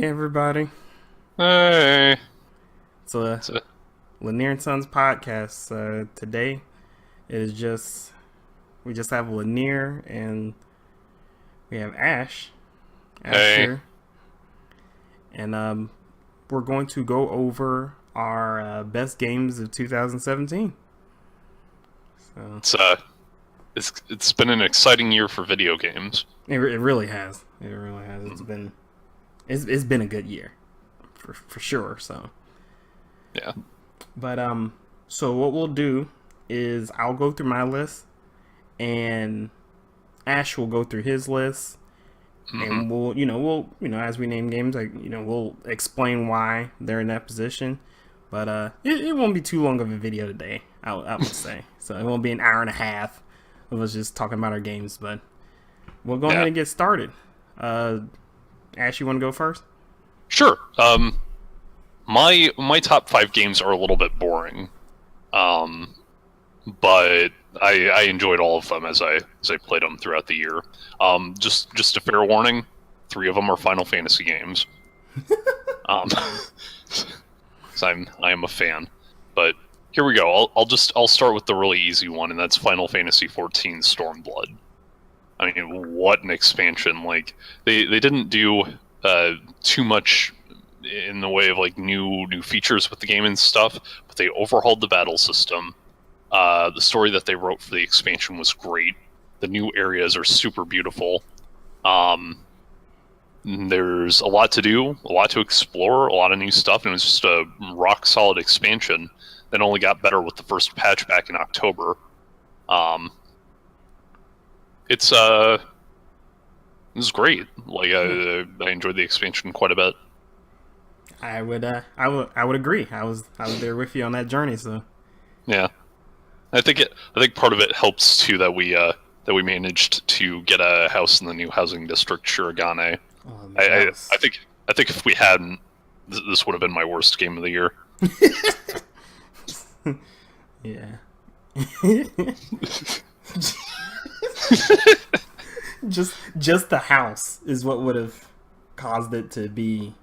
everybody. Hey. It's a Lanier and Sons podcast. Today it is we just have Lanier and we have Ash Hey. here, and we're going to go over our best games of 2017. So It's been an exciting year for video games. it really has. It really has. It's been a good year for sure. So. Yeah. But so what we'll do is I'll go through my list, and Ash will go through his list, and we'll as we name games, we'll explain why they're in that position. But it won't be too long of a video today, I would say. So it won't be an hour and a half of us just talking about our games. But we'll go ahead and get started. Ash, you want to go first? Sure. My top 5 games are a little bit boring, but I enjoyed all of them as I played them throughout the year. Just a fair warning, 3 of them are Final Fantasy games. So I am a fan, but here we go. I'll start with the really easy one, and that's Final Fantasy XIV Stormblood. I mean, what an expansion! Like they didn't do too much in the way of like new features with the game and stuff, but they overhauled the battle system. The story that they wrote for the expansion was great. The new areas are super beautiful. There's a lot to do, a lot to explore, a lot of new stuff, and it was just a rock solid expansion that only got better with the first patch back in October. It was great. Like I enjoyed the expansion quite a bit. I would agree. I was there with you on that journey. So Yeah, I think part of it helps too that we managed to get a house in the new housing district, Shirogane. I think if we hadn't, this would have been my worst game of the year. Yeah. just the house is what would have caused it to be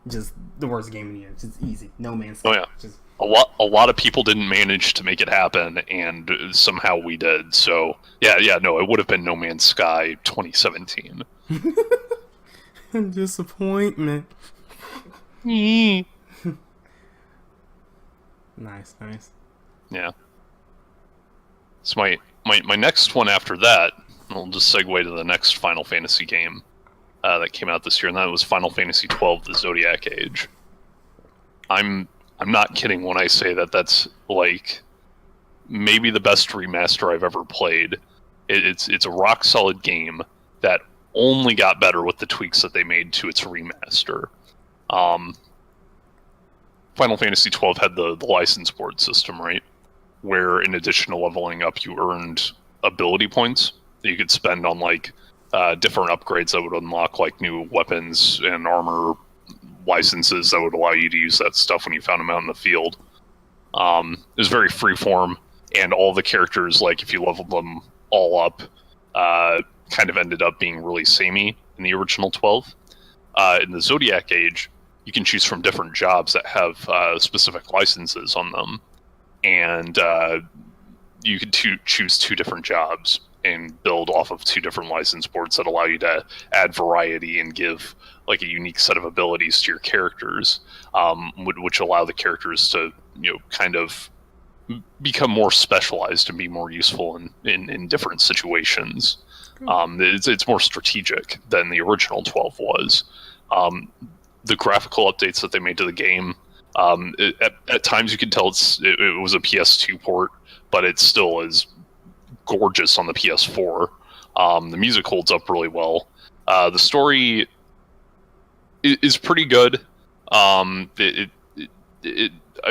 just the worst game of the year. Just easy, No Man's Sky. Oh yeah, just... a lot of people didn't manage to make it happen, and somehow we did. So yeah, no, it would have been No Man's Sky 2017. Disappointment. Nice. Nice. Yeah. So my next one after that, I'll just segue to the next Final Fantasy game that came out this year, and that was Final Fantasy XII: The Zodiac Age. I'm not kidding when I say that that's like maybe the best remaster I've ever played. It's a rock solid game that only got better with the tweaks that they made to its remaster. Final Fantasy XII had the license board system, right? Where in addition to leveling up, you earned ability points that you could spend on like different upgrades that would unlock like new weapons and armor licenses that would allow you to use that stuff when you found them out in the field. It was very freeform, and all the characters, like if you leveled them all up, kind of ended up being really samey in the original 12. In the Zodiac Age, you can choose from different jobs that have specific licenses on them, and you could choose 2 different jobs and build off of 2 different license boards that allow you to add variety and give like a unique set of abilities to your characters, which allow the characters to kind of become more specialized and be more useful in different situations. It's more strategic than the original 12 was. The graphical updates that they made to the game, at times you can tell it was a PS2 port, but it still is gorgeous on the PS4. The music holds up really well. The story is pretty good. I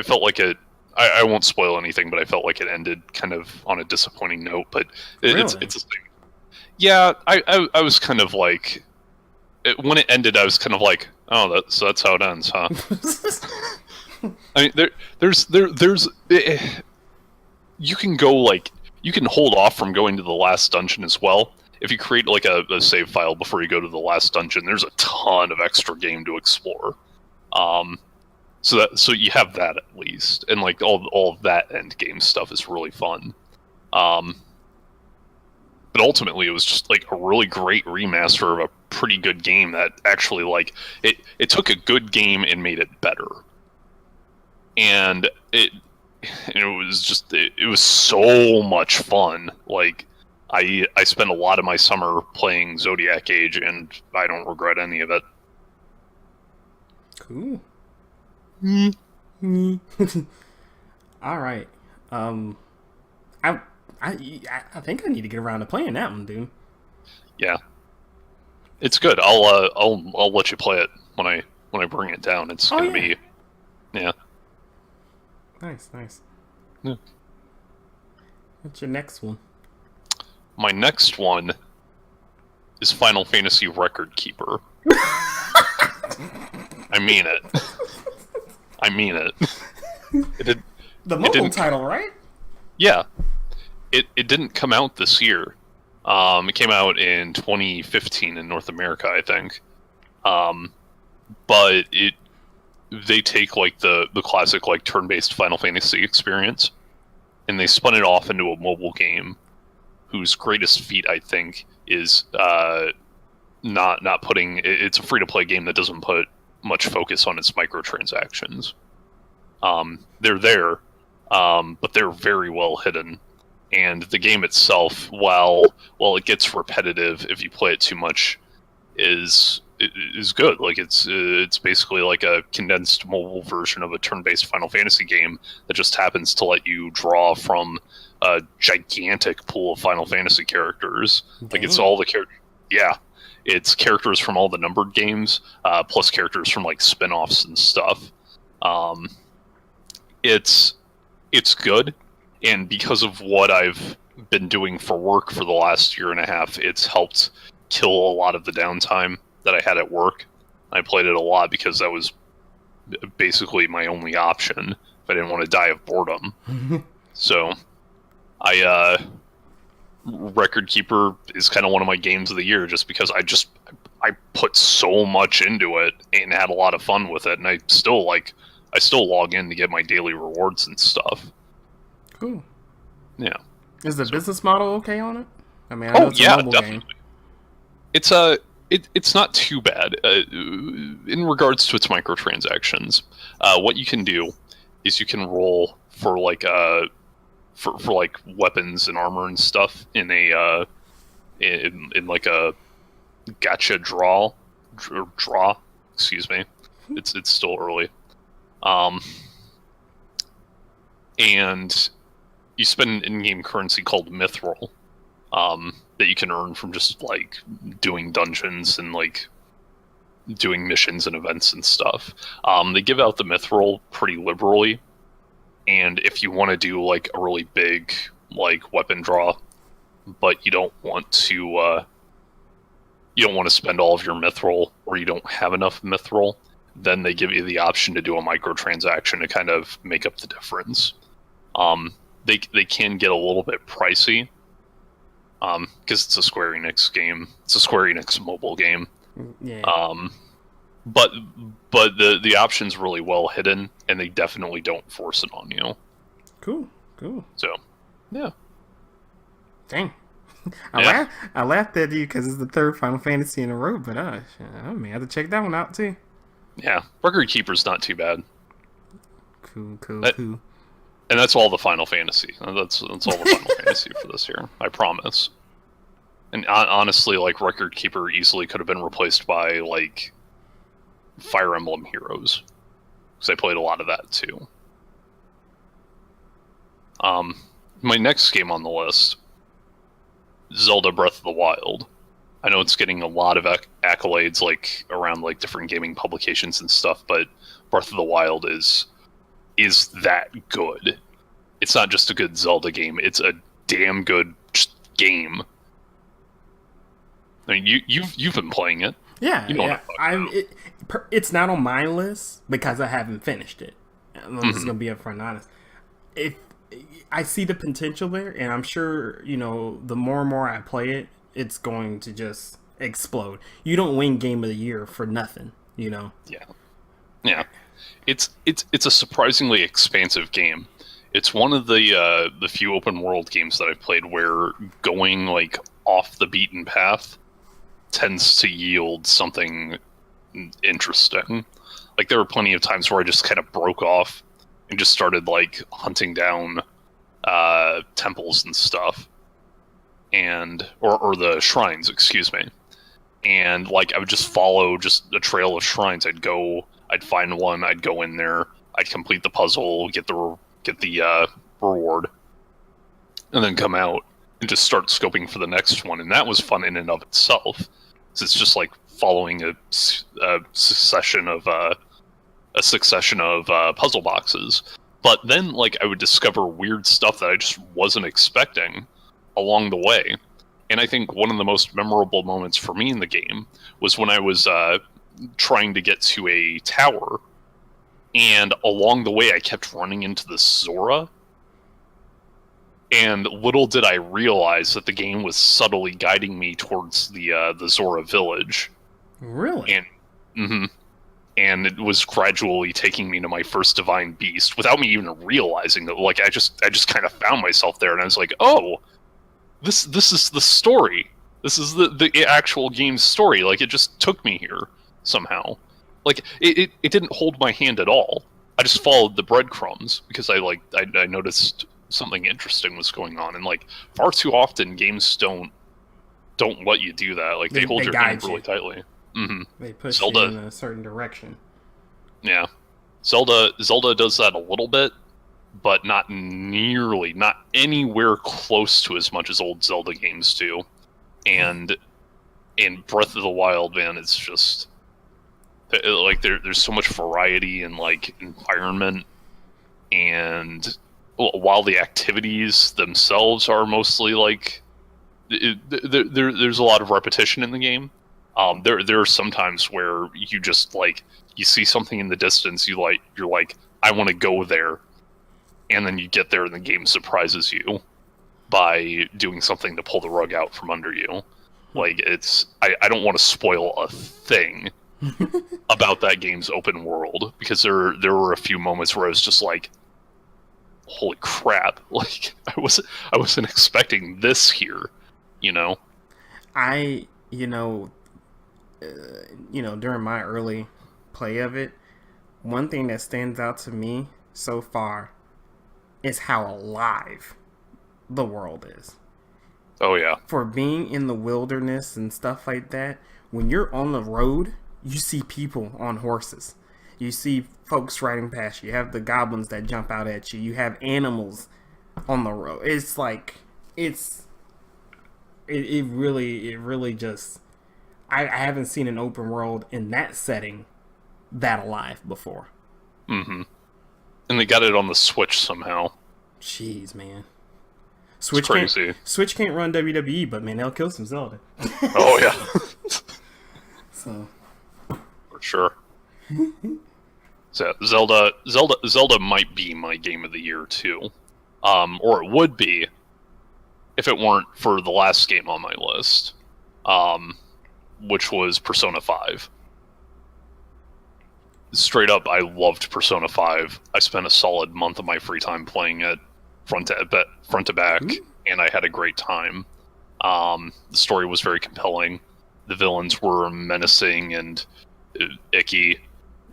felt like it. I won't spoil anything, but I felt like it ended kind of on a disappointing note. But it's a thing. Yeah, I was kind of like, when it ended, I was kind of like, oh, that's how it ends, huh? I mean, there's you can go like, you can hold off from going to the last dungeon as well if you create like a save file before you go to the last dungeon, there's a ton of extra game to explore. So you have that at least, and like all of that end game stuff is really fun. But ultimately, it was just like a really great remaster of a pretty good game that actually like it took a good game and made it better. And it was so much fun. Like I spent a lot of my summer playing Zodiac Age, and I don't regret any of it. Cool. All right. I think I need to get around to playing that one, dude. Yeah, it's good. I'll let you play it when I bring it down. It's gonna be, yeah. Nice. Yeah. What's your next one? My next one is Final Fantasy Record Keeper. I mean it. The mobile title, right? Yeah. It didn't come out this year. It came out in 2015 in North America, I think. But they take like the classic like turn-based Final Fantasy experience, and they spun it off into a mobile game whose greatest feat, I think, is not putting. It's a free-to-play game that doesn't put much focus on its microtransactions. They're there, but they're very well hidden. And the game itself, while it gets repetitive if you play it too much, is good. Like it's basically like a condensed mobile version of a turn-based Final Fantasy game that just happens to let you draw from a gigantic pool of Final Fantasy characters. Dang. Like it's all the characters. Yeah, it's characters from all the numbered games, plus characters from like spin-offs and stuff. It's good, and because of what I've been doing for work for the last year and a half, it's helped kill a lot of the downtime that I had at work. I played it a lot because that was basically my only option if I didn't want to die of boredom. So Record Keeper is kind of one of my games of the year just because I put so much into it and had a lot of fun with it, and I still log in to get my daily rewards and stuff. Cool. Yeah. Is the business model okay on it? I mean, I know it's a mobile definitely. Game. It's not too bad in regards to its microtransactions. What you can do is you can roll for like for like weapons and armor and stuff in a in like a gacha draw. Excuse me. It's still early. And you spend an in-game currency called Mithril that you can earn from just like doing dungeons and like doing missions and events and stuff. They give out the Mithril pretty liberally, and if you want to do like a really big like weapon draw, but you don't want to spend all of your Mithril, or you don't have enough Mithril, then they give you the option to do a microtransaction to kind of make up the difference. They can get a little bit pricey, because it's a Square Enix game. It's a Square Enix mobile game. Yeah. But the option's really well hidden, and they definitely don't force it on you. Cool. So, yeah. Dang. I laughed at you because it's the third Final Fantasy in a row, but I may have to check that one out too. Yeah, Record Keeper's not too bad. Cool. And that's all the Final Fantasy. That's all the Final Fantasy for this year. I promise. And honestly, like Record Keeper easily could have been replaced by like Fire Emblem Heroes, because I played a lot of that too. My next game on the list, Zelda Breath of the Wild. I know it's getting a lot of accolades like around like different gaming publications and stuff, but Breath of the Wild is that good. It's not just a good Zelda game; it's a damn good game. I mean, you've been playing it. Yeah, you know yeah. It's not on my list because I haven't finished it. I'm just gonna be upfront and honest. I see the potential there, and I'm sure the more and more I play it, it's going to just explode. You don't win Game of the Year for nothing, you know? Yeah. It's a surprisingly expansive game. It's one of the few open world games that I've played where going like off the beaten path tends to yield something interesting. Like there were plenty of times where I just kind of broke off and just started like hunting down temples and stuff, and or the shrines, excuse me. And like I would just follow just a trail of shrines. I'd find one, I'd go in there, I'd complete the puzzle, get the reward, and then come out and just start scoping for the next one. And that was fun in and of itself. So it's just like following a succession of puzzle boxes. But then like I would discover weird stuff that I just wasn't expecting along the way. And I think one of the most memorable moments for me in the game was when I was trying to get to a tower, and along the way I kept running into the Zora. And little did I realize that the game was subtly guiding me towards the Zora village. Really? And it was gradually taking me to my first divine beast without me even realizing that. Like I just kind of found myself there, and I was like, oh, this is the story. This is the actual game's story. Like it just took me here somehow. Like it didn't hold my hand at all. I just followed the breadcrumbs because I noticed something interesting was going on, and like far too often games don't let you do that. Like they hold your hand really tightly. They push you in a certain direction. Yeah, Zelda does that a little bit, but not anywhere close to as much as old Zelda games do. And in Breath of the Wild, man, it's just like there's so much variety in like environment, and while the activities themselves are mostly like there's a lot of repetition in the game. There are some times where you just like you see something in the distance, you're like I want to go there, and then you get there and the game surprises you by doing something to pull the rug out from under you. Like it's I don't want to spoil a thing about that game's open world, because there were a few moments where I was just like, holy crap, like I wasn't expecting this here, you know. During my early play of it, one thing that stands out to me so far is how alive the world is. Oh yeah. For being in the wilderness and stuff like that, when you're on the road, you see people on horses. You see folks riding past you. You have the goblins that jump out at you. You have animals on the road. It's like it really just I haven't seen an open world in that setting that alive before. And they got it on the Switch somehow. Jeez, man. Switch crazy. Switch can't run WWE, but man, they'll kill some Zelda. Oh yeah. So for sure. So Zelda might be my game of the year too, or it would be if it weren't for the last game on my list, which was Persona 5. Straight up, I loved Persona 5. I spent a solid month of my free time playing it front to back, and I had a great time. The story was very compelling. The villains were menacing and icky.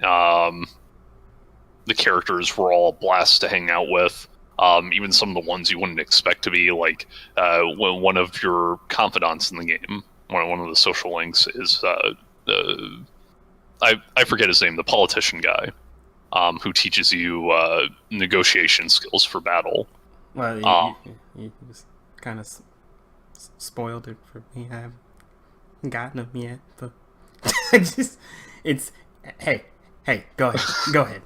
The characters were all a blast to hang out with. Even some of the ones you wouldn't expect to be, like one of your confidants in the game. One of the social links is I forget his name, the politician guy, who teaches you negotiation skills for battle. Well, you just kind of spoiled it for me. I haven't gotten him yet, but hey, go ahead.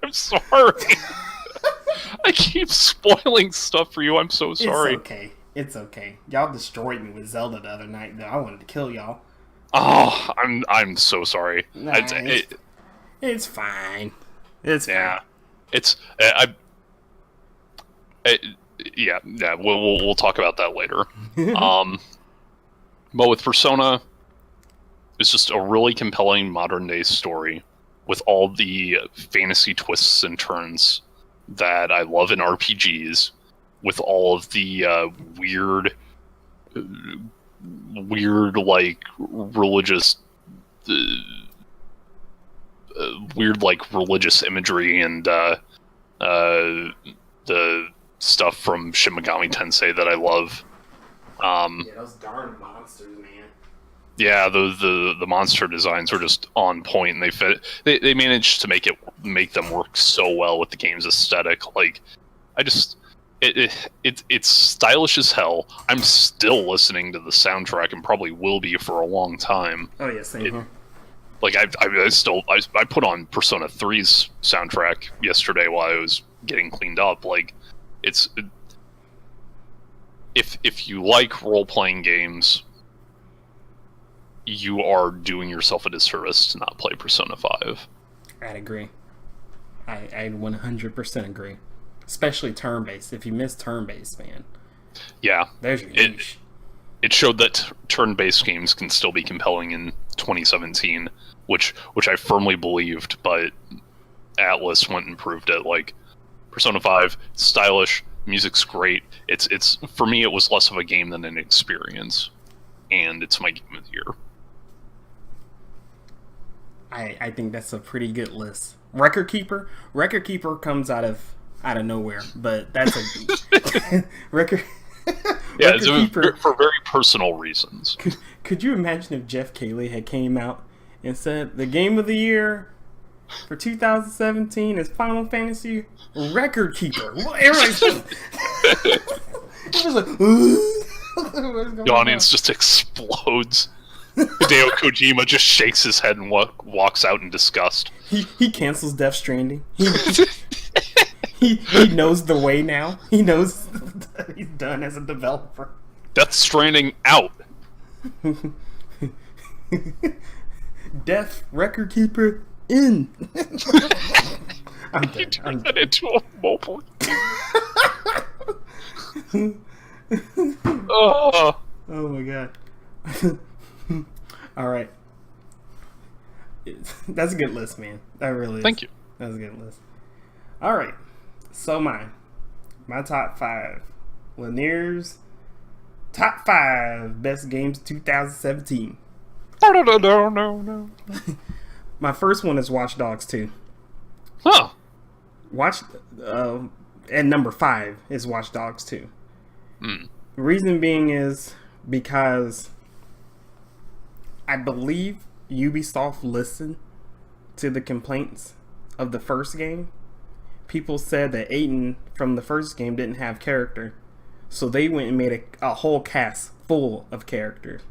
I'm sorry. I keep spoiling stuff for you. I'm so sorry. It's okay. Y'all destroyed me with Zelda the other night, though. I wanted to kill y'all. Oh, I'm so sorry. Nah, it's fine. It's fine. It's yeah, we'll talk about that later. But with Persona, it's just a really compelling modern day story with all the fantasy twists and turns that I love in RPGs, with all of the weird like religious. Weird like religious imagery and the stuff from Shin Megami Tensei that I love. Yeah, those darn monsters, man. Yeah, the monster designs are just on point, and they managed to make them work so well with the game's aesthetic. Like, it's stylish as hell. I'm still listening to the soundtrack and probably will be for a long time. Oh yeah, same here. Like I put on Persona 3's soundtrack yesterday while I was getting cleaned up. Like, if you like role playing games, you are doing yourself a disservice to not play Persona 5. I'd agree. I 100% agree. Especially turn based. If you miss turn based, man. Yeah, there's your niche. It showed that turn-based games can still be compelling in 2017, which I firmly believed, but Atlas went and proved it. Like, Persona 5, stylish, music's great. It's for me, it was less of a game than an experience, and it's my game of the year. I think that's a pretty good list. Record Keeper comes out of nowhere, but that's a record. Yeah, for very personal reasons. Could you imagine if Jeff Keighley had came out and said the game of the year for 2017 is Final Fantasy Record Keeper? Well, everybody it was like, the audience just explodes. Hideo Kojima just shakes his head and walks out in disgust. He cancels Death Stranding. He knows the way now. He knows that he's done as a developer. Death Stranding out. Death Record Keeper in. I'm You turn that into a mobile game. Oh my god. All right. That's a good list, man. That really is. Thank you. That's a good list. All right. So my top 5. Lanier's top 5 best games 2017. No. My first one is Watch Dogs 2. Huh. And number 5 is Watch Dogs 2. Mm. The reason being is because I believe Ubisoft listened to the complaints of the first game. People said that Aiden from the first game didn't have character, so they went and made a whole cast full of characters.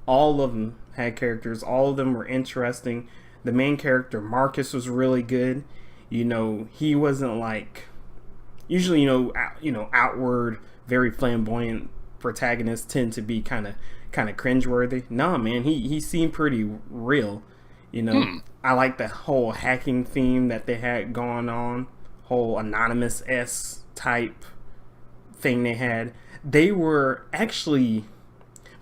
All of them had characters. All of them were interesting. The main character, Marcus, was really good. You know, he wasn't like usually, outward, very flamboyant protagonists tend to be kind of cringeworthy. Nah, man, he seemed pretty real. You know, I like the whole hacking theme that they had going on. Whole anonymous type thing they had. They were actually,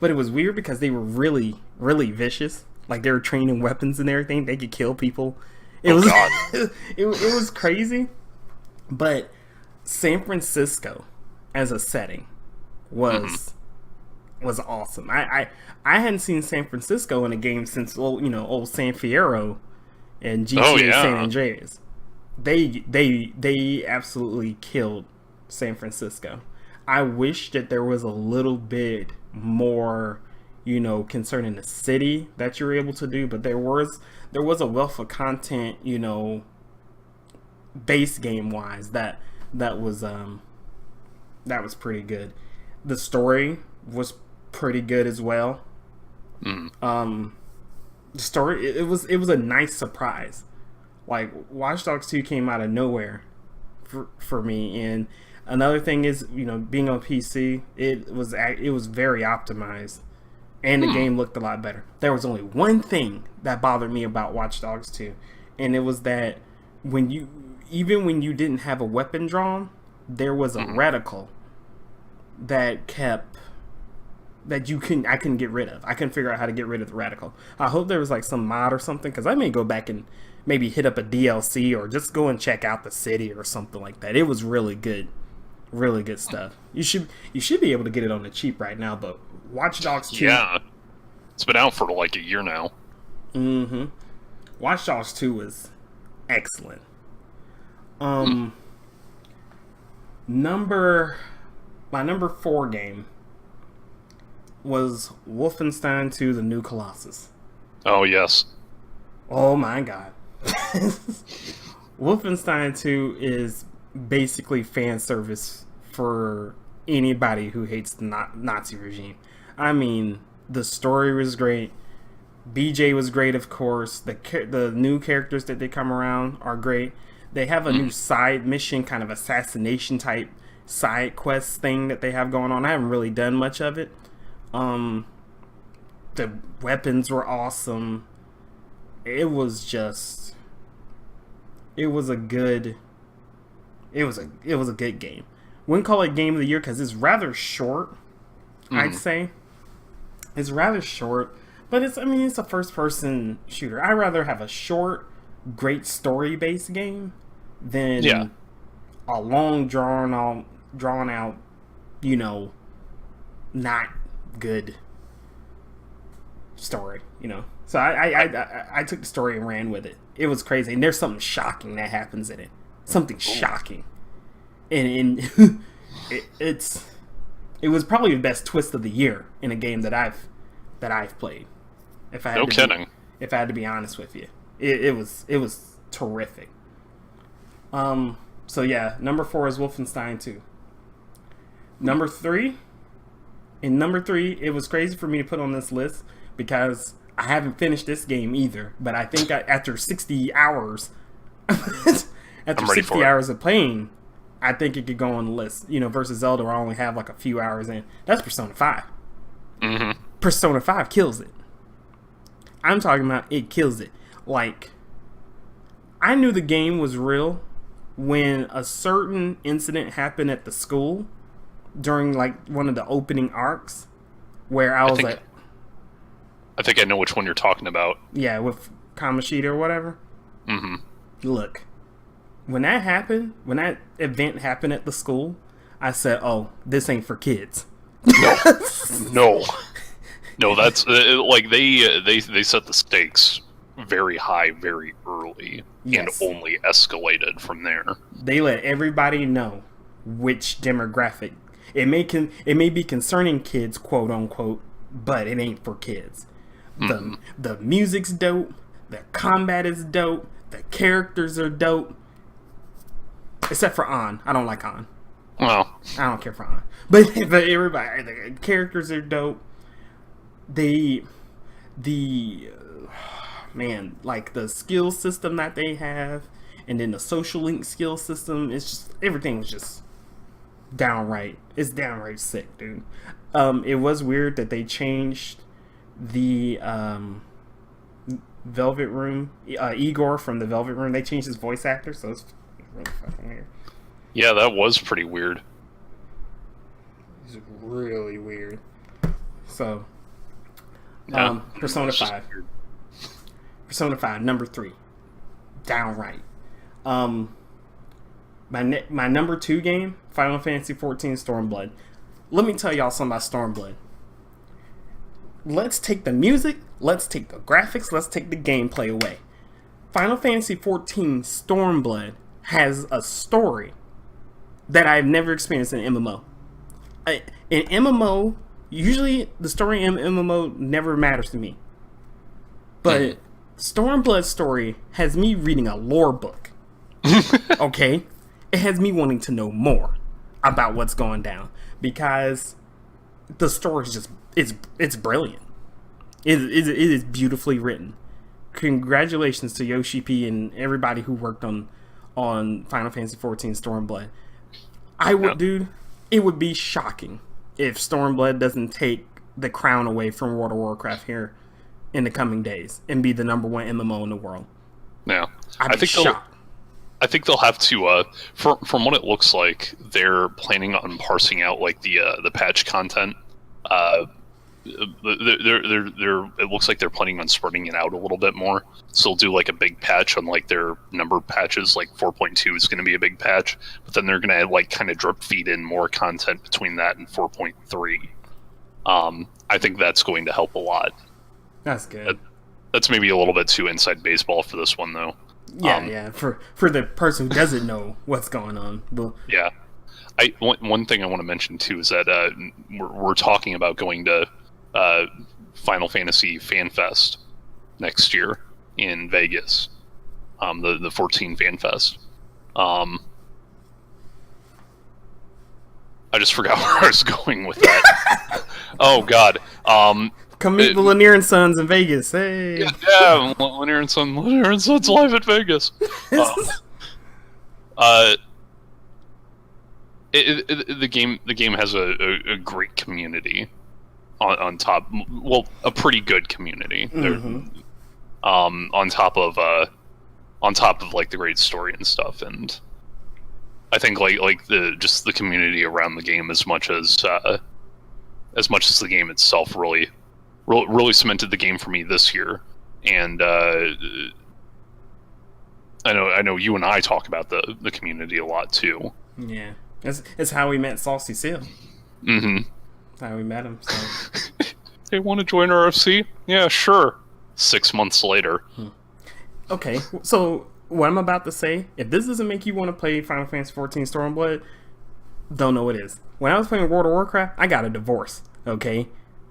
but it was weird because they were really, really vicious. Like, they were training weapons and everything. They could kill people. It was crazy. But San Francisco as a setting was awesome. I hadn't seen San Francisco in a game since old San Fierro and GTA San Andreas. They absolutely killed San Francisco. I wish that there was a little bit more, concerning the city that you were able to do, but there was a wealth of content, base game wise that was pretty good. The story was pretty good as well. The story, it was a nice surprise. Like, Watch Dogs 2 came out of nowhere for me. And another thing is, being on PC, it was very optimized, and the game looked a lot better. There was only one thing that bothered me about Watch Dogs 2, and it was that when you even when you didn't have a weapon drawn, there was a reticle that kept that I couldn't get rid of. I couldn't figure out how to get rid of the reticle. I hope there was like some mod or something, because I may go back and maybe hit up a DLC or just go and check out the city or something like that. It was really good stuff. You should be able to get it on the cheap right now. But Watch Dogs 2, Yeah, it's been out for like a year now. Watch Dogs 2 was excellent. My number 4 game was Wolfenstein 2: The New Colossus. Oh yes. Oh my god. Wolfenstein 2 is basically fan service for anybody who hates the Nazi regime. I mean, the story was great. BJ was great, of course. The new characters that they come around are great. They have a new side mission, kind of assassination type side quest thing that they have going on. I haven't really done much of it. The weapons were awesome. It was a good game. Wouldn't call it game of the year because it's rather short. I'd say it's rather short, but it's a first person shooter. I'd rather have a short, great story based game than a long drawn out, not good story, So I took the story and ran with it. It was crazy, and there's something shocking that happens in it. Something shocking, and it was probably the best twist of the year in a game that I've played. If I had to be honest with you, it was terrific. So yeah, number 4 is Wolfenstein 2. Number 3, it was crazy for me to put on this list because I haven't finished this game either. But I think after 60 hours, hours of playing, I think it could go on the list. Versus Zelda, where I only have like a few hours in. That's Persona 5. Persona 5 kills it. I'm talking about it kills it. Like, I knew the game was real when a certain incident happened at the school during like one of the opening arcs, where I think I know which one you're talking about. Yeah, with Kamoshida or whatever. Look, when that event happened at the school, I said, "Oh, this ain't for kids." No. That's like they set the stakes very high, very early, and only escalated from there. They let everybody know which demographic. It may be concerning kids, quote unquote, but it ain't for kids. The music's dope. The combat is dope. The characters are dope. Except for An. I don't like An. Well, I don't care for An. But everybody, the characters are dope. Man, like the skill system that they have, and then the social link skill system, it's just, everything was just downright sick, dude. It was weird that they changed the Velvet Room, Igor from the Velvet Room, they changed his voice actor, so it's really fucking weird. Yeah, that was pretty weird. It's really weird. So, yeah, Persona 5. Persona 5, number 3. Downright. My number 2 game, Final Fantasy XIV Stormblood. Let me tell y'all something about Stormblood. Let's take the music, let's take the graphics, let's take the gameplay away. Final Fantasy XIV Stormblood has a story that I've never experienced in MMO. In MMO, usually the story in MMO never matters to me. But Stormblood's story has me reading a lore book. Okay? It has me wanting to know more about what's going down. Because the story is just, it's brilliant. It is beautifully written. Congratulations to Yoshi P and everybody who worked on Final Fantasy XIV Stormblood. Dude, it would be shocking if Stormblood doesn't take the crown away from World of Warcraft here in the coming days and be the number 1 MMO in the world. Yeah, I'd be shocked. I think they'll have to. From what it looks like, they're planning on parsing out like the patch content. Uh, it looks like they're planning on spreading it out a little bit more. So they'll do like a big patch on like their number of patches. Like 4.2 is going to be a big patch, but then they're going to like kind of drip feed in more content between that and 4.3. I think that's going to help a lot. That's good. That's maybe a little bit too inside baseball for this one though. Yeah. For the person who doesn't know what's going on. But... Yeah. One thing I want to mention too is that we're talking about going to Final Fantasy Fan Fest next year in Vegas, the 14 Fan Fest. I just forgot where I was going with that. Oh God. Come meet the Lanier and Sons in Vegas. Hey. Yeah, Lanier and Sons live at Vegas. The game has a great community on top. Well, a pretty good community. Mm-hmm. On top of like the great story and stuff, and I think like the community around the game as much as the game itself really cemented the game for me this year. And I know you and I talk about the community a lot too. Yeah, it's how we met Saucy Seal. Mm-hmm. How we met him. So. Hey, want to join RFC? Yeah, sure. 6 months later. Okay, so what I'm about to say, if this doesn't make you want to play Final Fantasy XIV Stormblood, don't know what is. When I was playing World of Warcraft, I got a divorce. Okay,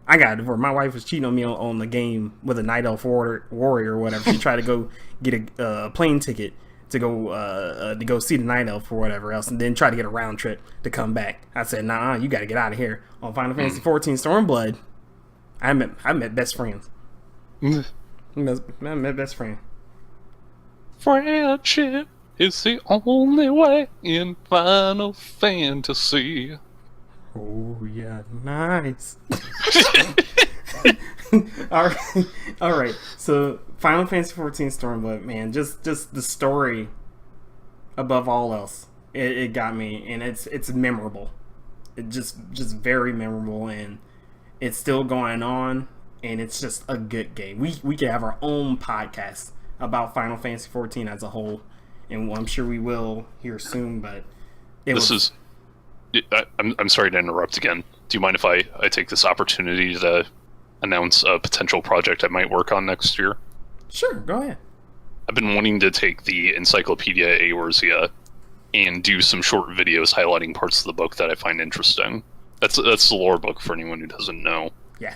I got a divorce. My wife was cheating on me on the game with a Night Elf warrior or whatever. She tried to go get a plane ticket to go see the Night Elf or whatever else, and then try to get a round trip to come back. I said, nah, you got to get out of here. On Final Fantasy XIV Stormblood, I met best friends. I met best friend. Friendship is the only way in Final Fantasy. Oh yeah, nice. all right. So Final Fantasy XIV Stormblood, man, just the story above all else, it got me, and it's memorable. It just very memorable, and it's still going on, and it's just a good game. We could have our own podcast about Final Fantasy XIV as a whole, and I'm sure we will here soon. But I'm sorry to interrupt again. Do you mind if I take this opportunity to announce a potential project I might work on next year? Sure, go ahead. I've been wanting to take the Encyclopedia Eorzea and do some short videos highlighting parts of the book that I find interesting. That's the lore book for anyone who doesn't know. Yeah.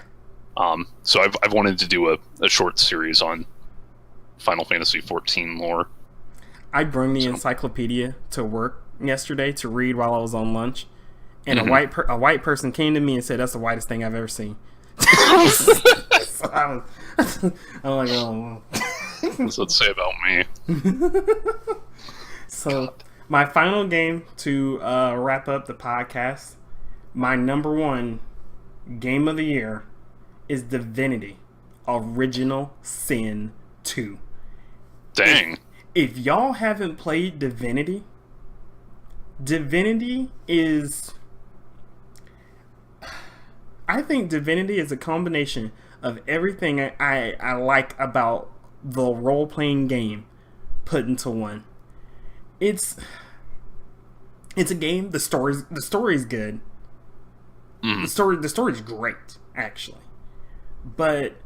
So I've wanted to do a short series on Final Fantasy XIV lore. I brought the encyclopedia to work yesterday to read while I was on lunch, and a white person came to me and said, "That's the whitest thing I've ever seen." So I'm like, oh. What's that say about me? So my final game to wrap up the podcast, my number one game of the year is Divinity: Original Sin 2. Dang. If y'all haven't played Divinity is... I think Divinity is a combination of everything I like about the role-playing game put into one. It's a game. The story's good. The story's great, actually. But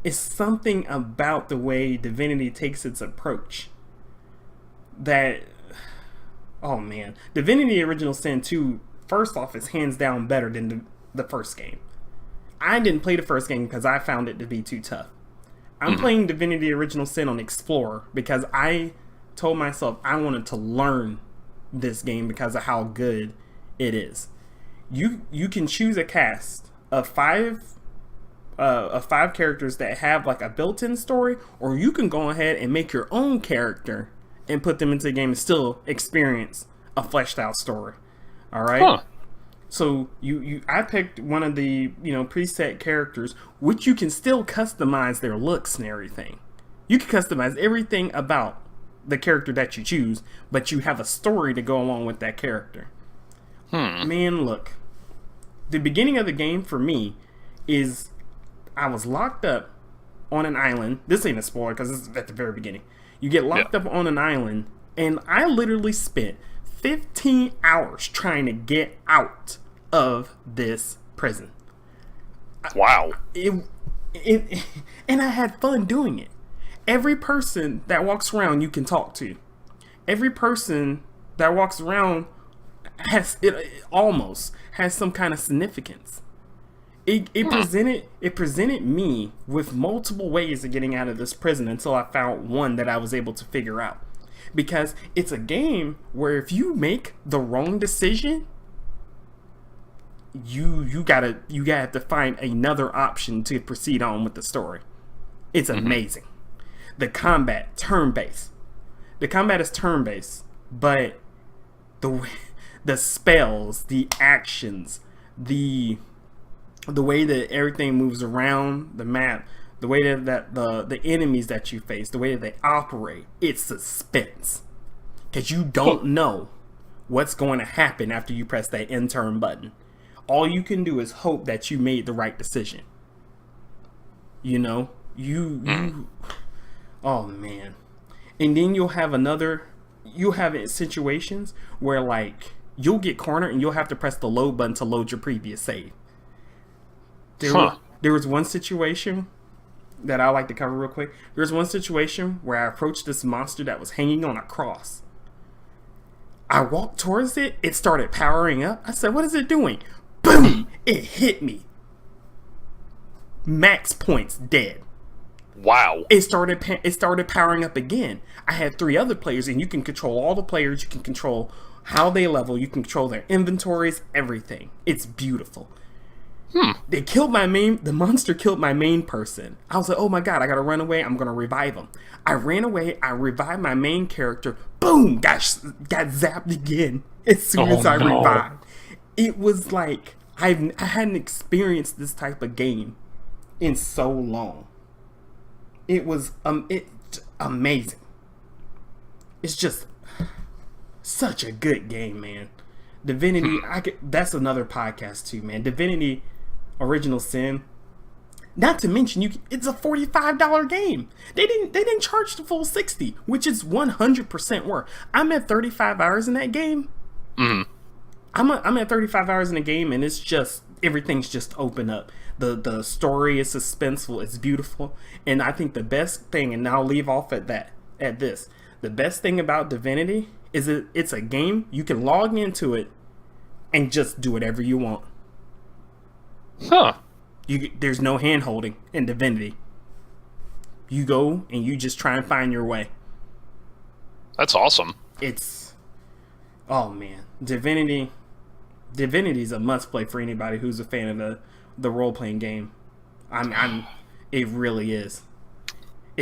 it's something about the way Divinity takes its approach that, oh man, Divinity Original Sin 2, first off, is hands down better than the first game. I didn't play the first game because I found it to be too tough. I'm playing Divinity Original Sin on Explorer because I told myself I wanted to learn this game because of how good it is. You can choose a cast of five characters that have like a built-in story, or you can go ahead and make your own character and put them into the game and still experience a fleshed out story. All right. Huh. So I picked one of the preset characters, which you can still customize their looks and everything. You can customize everything about the character that you choose, but you have a story to go along with that character. Man, look. The beginning of the game for me is I was locked up on an island. This ain't a spoiler because this is at the very beginning. You get locked up on an island, and I literally spent 15 hours trying to get out of this prison. Wow. And I had fun doing it. Every person that walks around you can talk to. Every person that walks around almost has some kind of significance. It presented me with multiple ways of getting out of this prison until I found one that I was able to figure out. Because it's a game where if you make the wrong decision, you gotta have to find another option to proceed on with the story. It's amazing. The combat turn-based. The combat is turn-based, but the spells, the actions, the way that everything moves around the map, the way that the enemies that you face, the way that they operate, it's suspense. Because you don't know what's going to happen after you press that end turn button. All you can do is hope that you made the right decision. You know? Oh, man. And then you'll have situations where, like, you'll get cornered and you'll have to press the load button to load your previous save. There was one situation that I like to cover real quick. There was one situation where I approached this monster that was hanging on a cross. I walked towards it. It started powering up. I said, what is it doing? Boom! It hit me. Max points, dead. Wow. It started powering up again. I had 3 other players, and you can control all the players. You can control how they level. You can control their inventories, everything. It's beautiful. They killed the monster killed my main person. I was like, oh my god, I gotta run away. I'm gonna revive him. I ran away. I revived my main character. Boom! Got zapped again as soon as I revived. It was like I hadn't experienced this type of game in so long. It was amazing. It's just such a good game, man. Divinity, that's another podcast too, man. Divinity Original Sin. Not to mention, it's a $45 game. They didn't charge the full $60, which is 100% worth. I'm at 35 hours in that game. I'm at 35 hours in the game, and it's just everything's just open up. The story is suspenseful. It's beautiful, and I think the best thing, and I'll leave off at this. The best thing about Divinity is it's a game you can log into it and just do whatever you want. There's no hand holding in Divinity. You go and you just try and find your way. That's awesome. Oh man, Divinity is a must play for anybody who's a fan of the role playing game. It really is.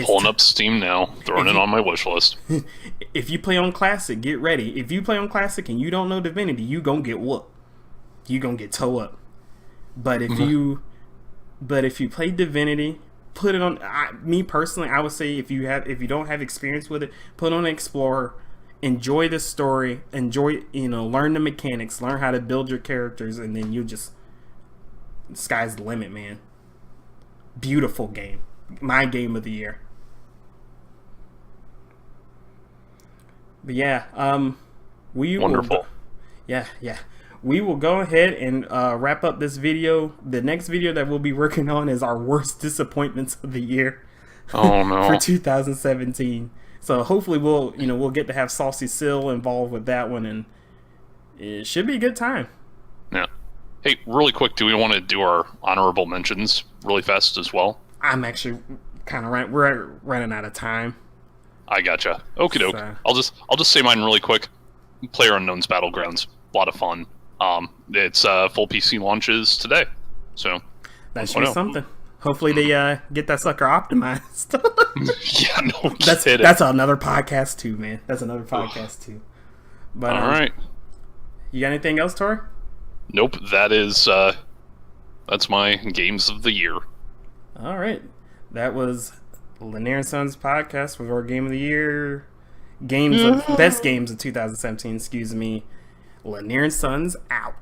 Pulling up Steam now, throwing it on my wish list. If you play on Classic, get ready. If you play on Classic and you don't know Divinity, you gonna get whooped. You gonna get toe up. But if you play Divinity, put it on. Me personally, I would say if you don't have experience with it, put on Explorer. Enjoy the story. Enjoy, learn the mechanics. Learn how to build your characters, and then the sky's the limit, man. Beautiful game. My game of the year. But yeah, wonderful. Yeah. We will go ahead and wrap up this video. The next video that we'll be working on is our worst disappointments of the year. Oh no. For 2017. So hopefully we'll get to have Saucy Sill involved with that one, and it should be a good time. Yeah. Hey, really quick, do we want to do our honorable mentions really fast as well? I'm actually kind of we're running out of time. I gotcha. Okie doke. So. I'll just say mine really quick. PlayerUnknown's Battlegrounds, a lot of fun. It's full PC launches today, so that should be something. Hopefully they get that sucker optimized. Yeah, no kidding. That's another podcast too, man. That's another podcast too. But all right. You got anything else, Tori? Nope. That's my games of the year. All right. That was Lanier & Sons podcast with our game of the year. Best games of 2017. Excuse me. Lanier and Sons out.